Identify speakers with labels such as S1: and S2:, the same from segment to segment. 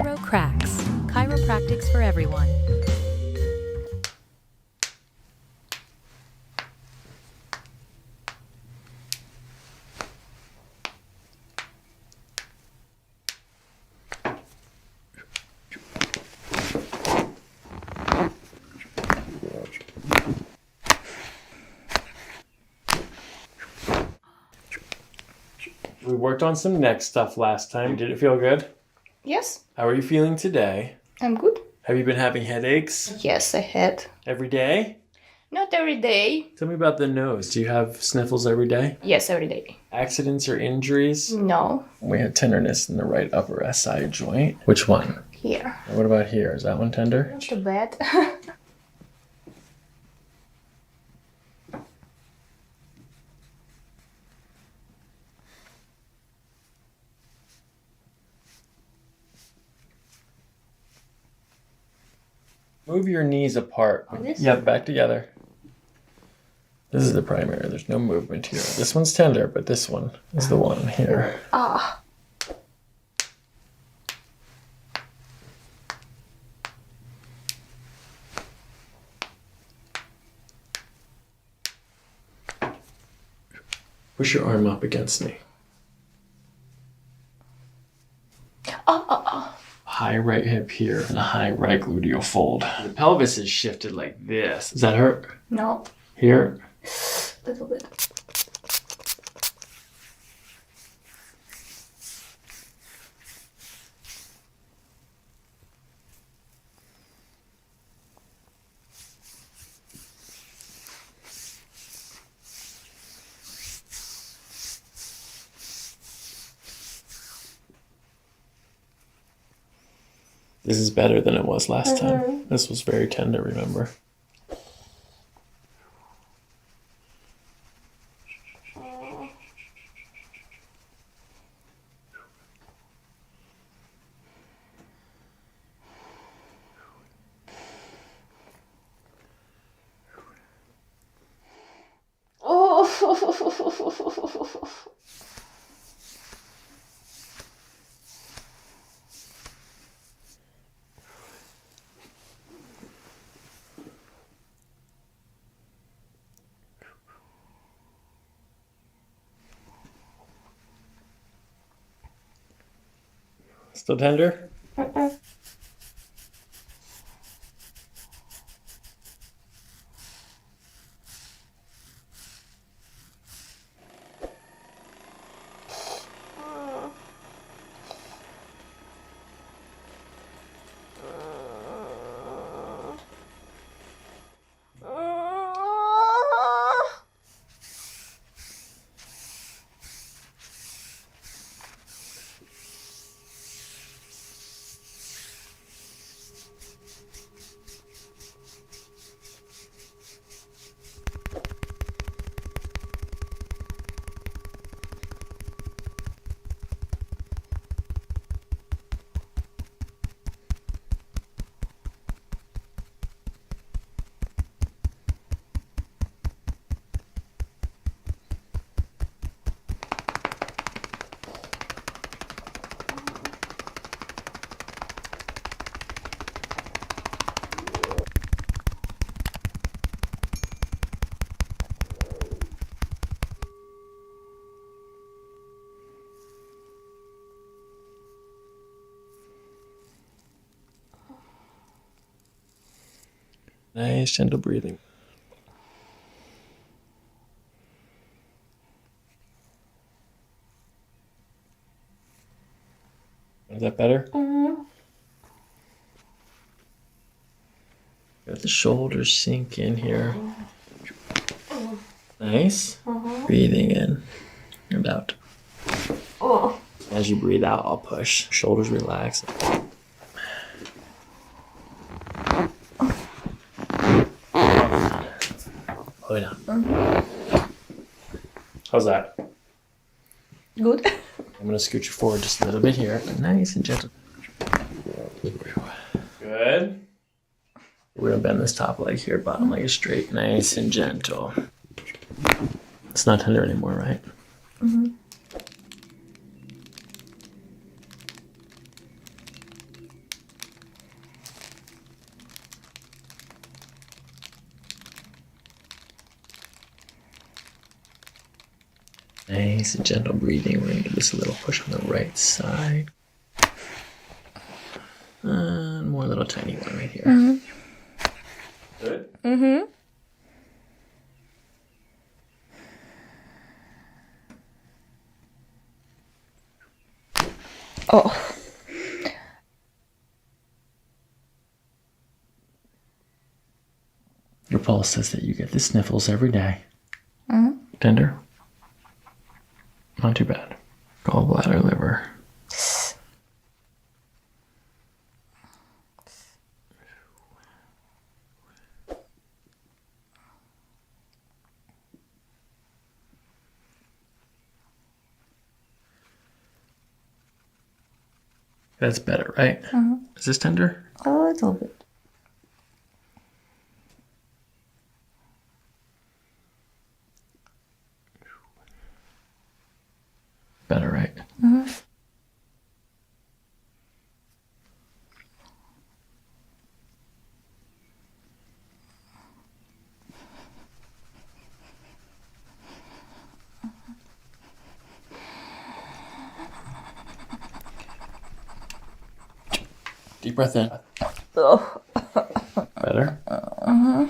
S1: Chiro cracks. Chiropractics for everyone.
S2: We worked on some neck stuff last time. Did it feel good?
S3: Yes.
S2: How are you feeling today?
S3: I'm good.
S2: Have you been having headaches?
S3: Yes, I had.
S2: Every day?
S3: Not every day.
S2: Tell me about the nose. Do you have sniffles every day?
S3: Yes, every day.
S2: Accidents or injuries?
S3: No.
S2: We had tenderness in the right upper SI joint. Which one?
S3: Here.
S2: And what about here? Is that one tender?
S3: Not too bad.
S2: Move your knees apart.
S3: Like this?
S2: Yep, back together. This is the primary. There's no movement here. This one's tender, but this one is the one here.
S3: Ah.
S2: Push your arm up against me. High right hip here and a high right gluteal fold. The pelvis is shifted like this. Does that hurt?
S3: No.
S2: Here?
S3: A little bit.
S2: This is better than it was last time. This was very tender, remember?
S3: Oh.
S2: Still tender? Nice, gentle breathing. Is that better? Let the shoulders sink in here. Nice. Breathing in and out. As you breathe out, I'll push. Shoulders relax. Oh, yeah. How's that?
S3: Good.
S2: I'm going to scoot you forward just a little bit here. Nice and gentle. Good. We're going to bend this top leg here, bottom leg is straight. Nice and gentle. It's not tender anymore, right? Nice and gentle breathing. We're going to give this a little push on the right side. And more little tiny one right here. Good?
S3: Mm-hmm. Oh.
S2: Your pulse says that you get the sniffles every day.
S3: Mm-hmm.
S2: Tender? Not too bad. Gallbladder, liver. That's better, right?
S3: Mm-hmm.
S2: Is this tender?
S3: A little bit.
S2: Better, right?
S3: Mm-hmm.
S2: Deep breath in.
S3: Oh.
S2: Better?
S3: Mm-hmm.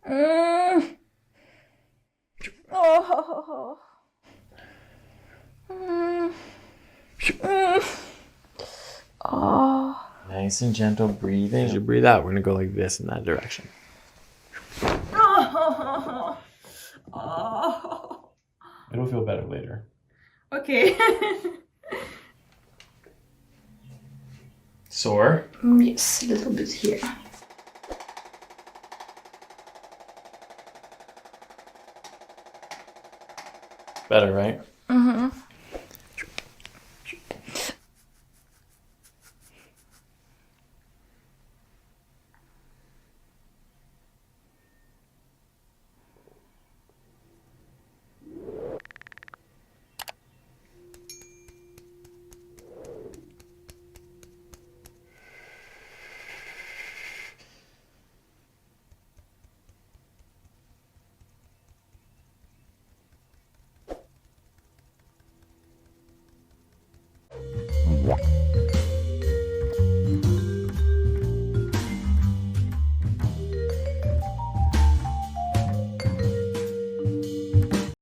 S3: Mm. Oh. Mm. Mm. Oh.
S2: Nice and gentle breathing. As you breathe out, we're going to go like this in that direction.
S3: Oh. Oh.
S2: It'll feel better later.
S3: Okay.
S2: Sore?
S3: Yes, a little bit here.
S2: Better, right?
S3: Mm-hmm.